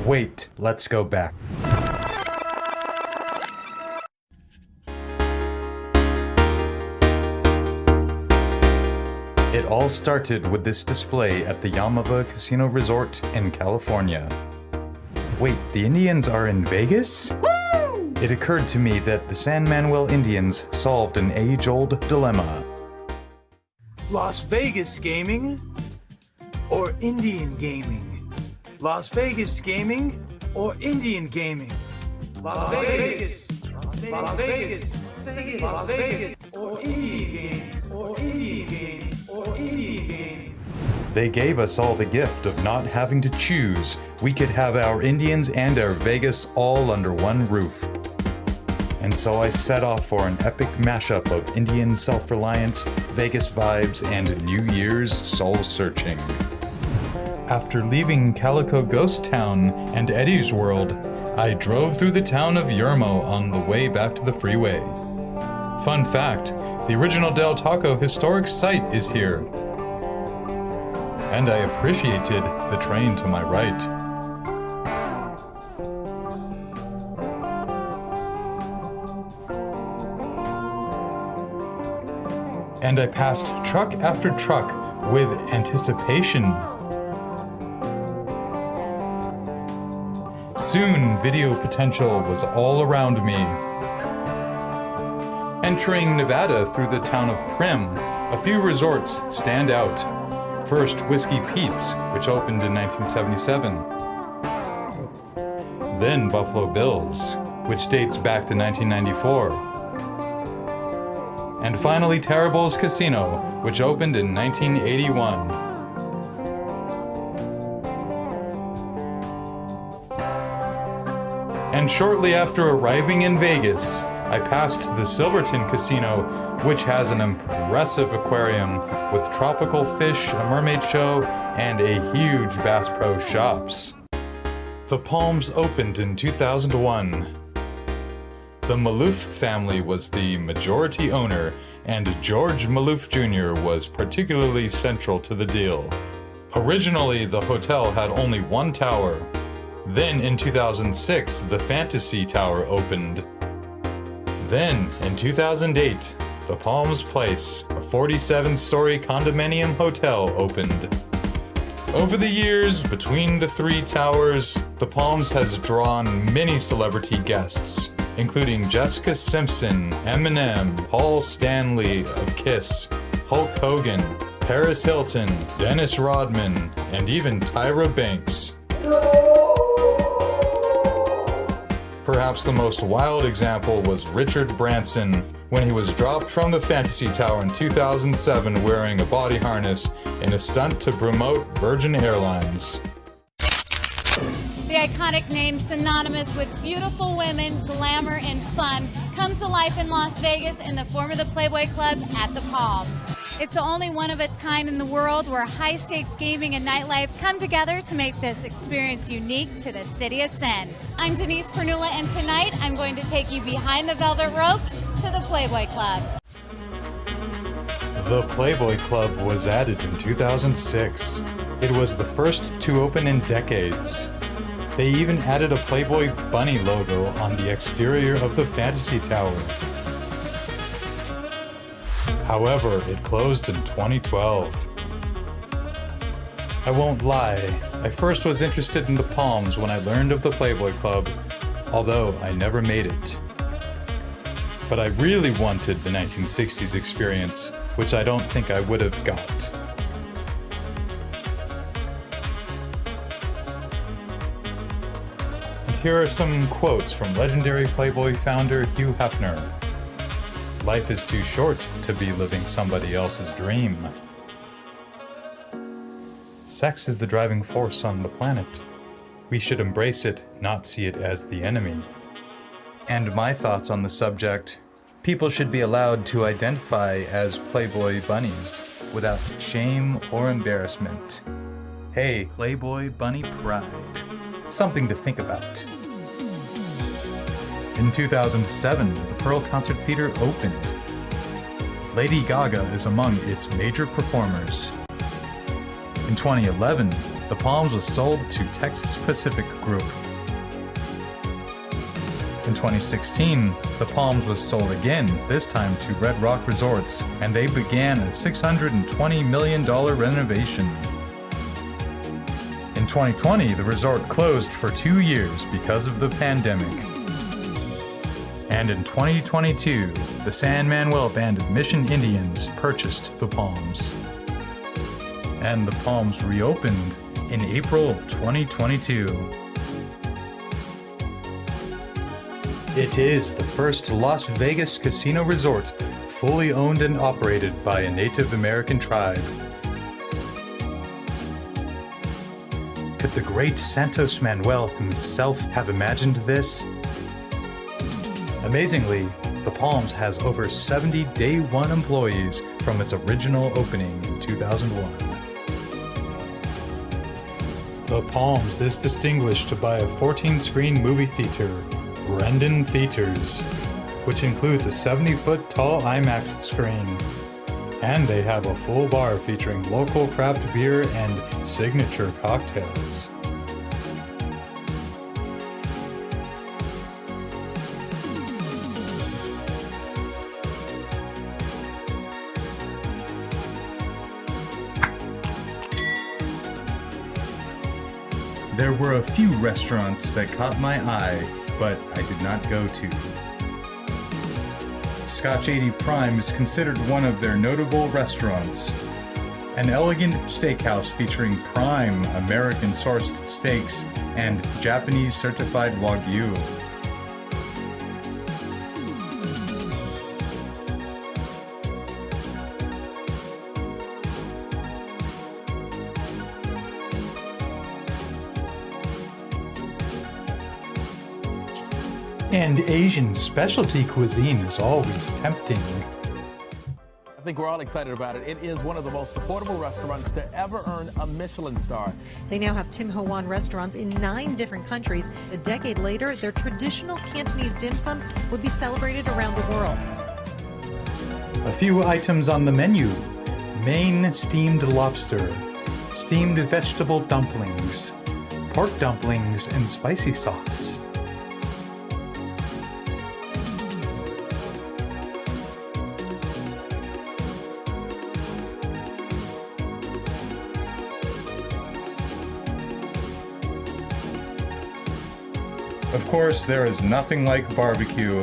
Wait, let's go back. It all started with this display at the Yamava Casino Resort in California. Wait, the Indians are in Vegas? Woo! It occurred to me that the San Manuel Indians solved an age-old dilemma. Las Vegas gaming or Indian gaming? Las Vegas gaming or Indian gaming? Las Vegas, Las Vegas, Las Vegas, Las Vegas, or Indian gaming, or Indian gaming, or Indian gaming. They gave us all the gift of not having to choose. We could have our Indians and our Vegas all under one roof. And so I set off for an epic mashup of Indian self-reliance, Vegas vibes, and New Year's soul-searching. After leaving Calico Ghost Town and Eddie's World, I drove through the town of Yermo on the way back to the freeway. Fun fact, the original Del Taco historic site is here. And I appreciated the train to my right. And I passed truck after truck with anticipation. Soon, video potential was all around me. Entering Nevada through the town of Primm, a few resorts stand out. First, Whiskey Pete's, which opened in 1977. Then Buffalo Bill's, which dates back to 1994. And finally, Terrible's Casino, which opened in 1981. And shortly after arriving in Vegas, I passed the Silverton Casino, which has an impressive aquarium with tropical fish, a mermaid show, and a huge Bass Pro Shops. The Palms opened in 2001. The Maloof family was the majority owner, and George Maloof Jr. was particularly central to the deal. Originally, the hotel had only one tower. Then, in 2006, the Fantasy Tower opened. Then, in 2008, the Palms Place, a 47-story condominium hotel, opened. Over the years, between the three towers, the Palms has drawn many celebrity guests, including Jessica Simpson, Eminem, Paul Stanley of Kiss, Hulk Hogan, Paris Hilton, Dennis Rodman, and even Tyra Banks. Perhaps the most wild example was Richard Branson, when he was dropped from the Fantasy Tower in 2007 wearing a body harness in a stunt to promote Virgin Airlines. The iconic name, synonymous with beautiful women, glamour, and fun, comes to life in Las Vegas in the form of the Playboy Club at the Palms. It's the only one of its kind in the world where high-stakes gaming and nightlife come together to make this experience unique to the city of Sin. I'm Denise Pernula, and tonight I'm going to take you behind the velvet ropes to the Playboy Club. The Playboy Club was added in 2006. It was the first to open in decades. They even added a Playboy bunny logo on the exterior of the Fantasy Tower. However, it closed in 2012. I won't lie, I first was interested in the Palms when I learned of the Playboy Club, although I never made it. But I really wanted the 1960s experience, which I don't think I would have got. And here are some quotes from legendary Playboy founder Hugh Hefner. Life is too short to be living somebody else's dream. Sex is the driving force on the planet. We should embrace it, not see it as the enemy. And my thoughts on the subject: people should be allowed to identify as Playboy bunnies without shame or embarrassment. Hey, Playboy bunny pride. Something to think about. In 2007, the Pearl Concert Theater opened. Lady Gaga is among its major performers. In 2011, the Palms was sold to Texas Pacific Group. In 2016, the Palms was sold again, this time to Red Rock Resorts, and they began a $620 million renovation. In 2020, the resort closed for 2 years because of the pandemic. And in 2022, the San Manuel Band of Mission Indians purchased the Palms. And the Palms reopened in April of 2022. It is the first Las Vegas casino resort fully owned and operated by a Native American tribe. Could the great Santos Manuel himself have imagined this? Amazingly, the Palms has over 70 Day One employees from its original opening in 2001. The Palms is distinguished by a 14-screen movie theater, Brendan Theaters, which includes a 70-foot tall IMAX screen. And they have a full bar featuring local craft beer and signature cocktails. There were a few restaurants that caught my eye, but I did not go to. Scotch 80 Prime is considered one of their notable restaurants. An elegant steakhouse featuring prime American-sourced steaks and Japanese certified Wagyu. And Asian specialty cuisine is always tempting. I think we're all excited about it. It is one of the most affordable restaurants to ever earn a Michelin star. They now have Tim Ho Wan restaurants in 9 different countries. A decade later, their traditional Cantonese dim sum would be celebrated around the world. A few items on the menu: Maine steamed lobster, steamed vegetable dumplings, pork dumplings and spicy sauce. Of course, there is nothing like barbecue,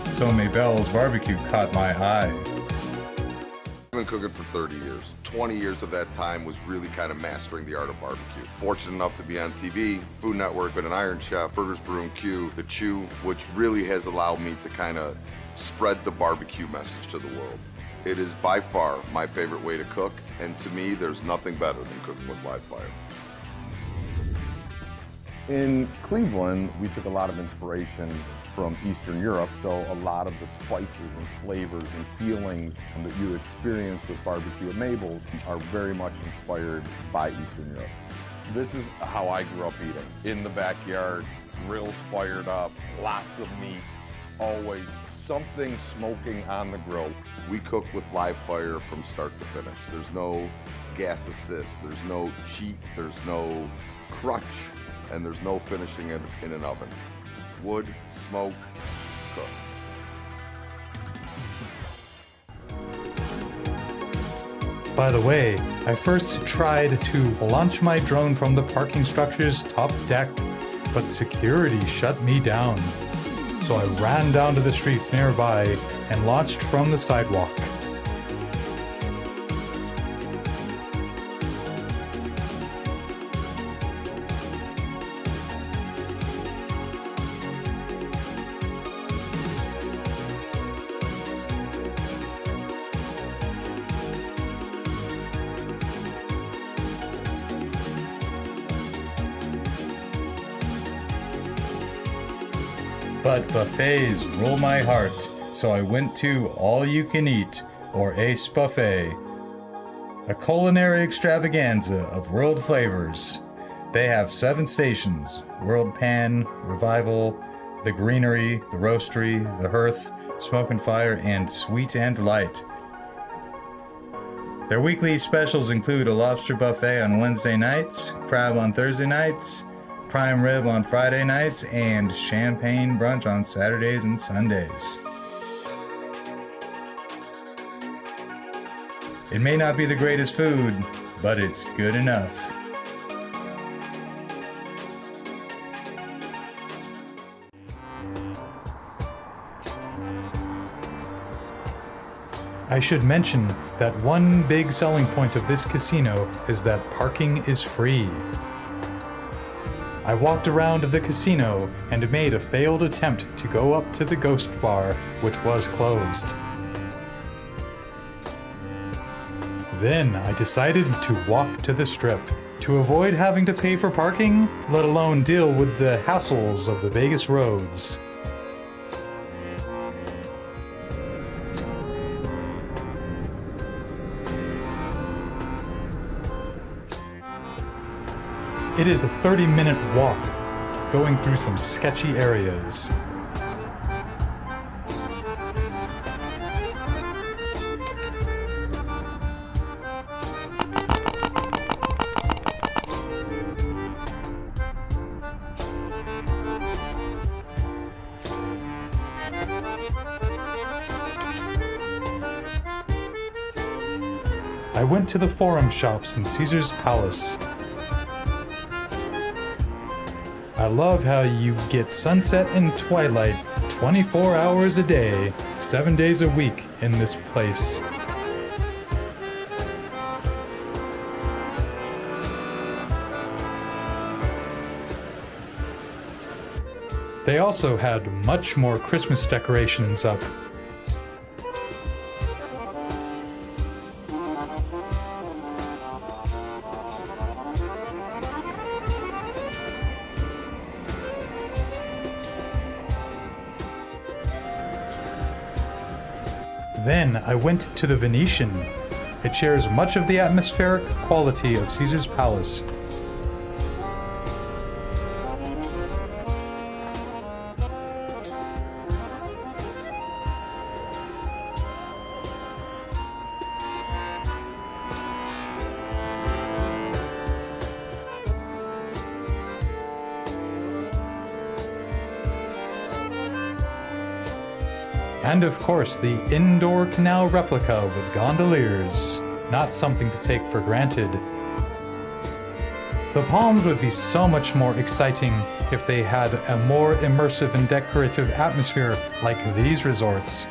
so Maybelle's barbecue caught my eye. I've been cooking for 30 years. 20 years of that time was really kind of mastering the art of barbecue. Fortunate enough to be on TV, Food Network, been an Iron Chef, Burgers, Brew and Q, The Chew, which really has allowed me to kind of spread the barbecue message to the world. It is by far my favorite way to cook, and to me, there's nothing better than cooking with live fire. In Cleveland, we took a lot of inspiration from Eastern Europe, so a lot of the spices and flavors and feelings that you experience with barbecue at Mabel's are very much inspired by Eastern Europe. This is how I grew up eating. In the backyard, grills fired up, lots of meat, always something smoking on the grill. We cook with live fire from start to finish. There's no gas assist, there's no cheat, there's no crutch, and there's no finishing it in an oven. Wood, smoke, cook. By the way, I first tried to launch my drone from the parking structure's top deck, but security shut me down. So I ran down to the streets nearby and launched from the sidewalk. But buffets rule my heart, so I went to All You Can Eat, or AYCE Buffet, a culinary extravaganza of world flavors. They have 7 stations: World Pan, Revival, The Greenery, The Roastery, The Hearth, Smoke and Fire, and Sweet and Light. Their weekly specials include a lobster buffet on Wednesday nights, crab on Thursday nights, prime rib on Friday nights, and champagne brunch on Saturdays and Sundays. It may not be the greatest food, but it's good enough. I should mention that one big selling point of this casino is that parking is free. I walked around the casino and made a failed attempt to go up to the ghost bar, which was closed. Then I decided to walk to the Strip to avoid having to pay for parking, let alone deal with the hassles of the Vegas roads. It is a 30-minute walk, going through some sketchy areas. I went to the Forum shops in Caesar's Palace. I love how you get sunset and twilight 24 hours a day, 7 days a week in this place. They also had much more Christmas decorations up. Then I went to the Venetian. It shares much of the atmospheric quality of Caesar's Palace. And of course, the indoor canal replica with gondoliers. Not something to take for granted. The Palms would be so much more exciting if they had a more immersive and decorative atmosphere like these resorts.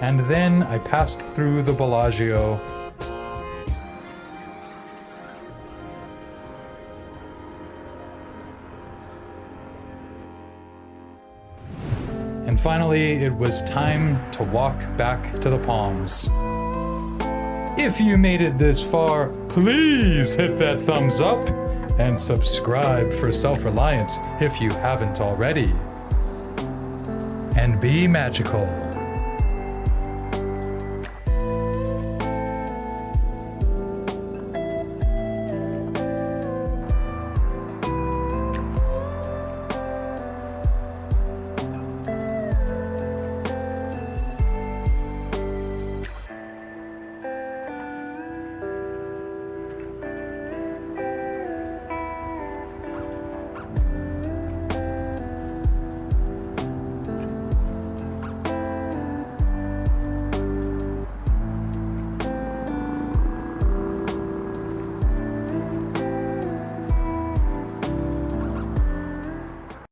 And then I passed through the Bellagio. And finally, it was time to walk back to the Palms. If you made it this far, please hit that thumbs up and subscribe for Self-Reliance if you haven't already. And be magical.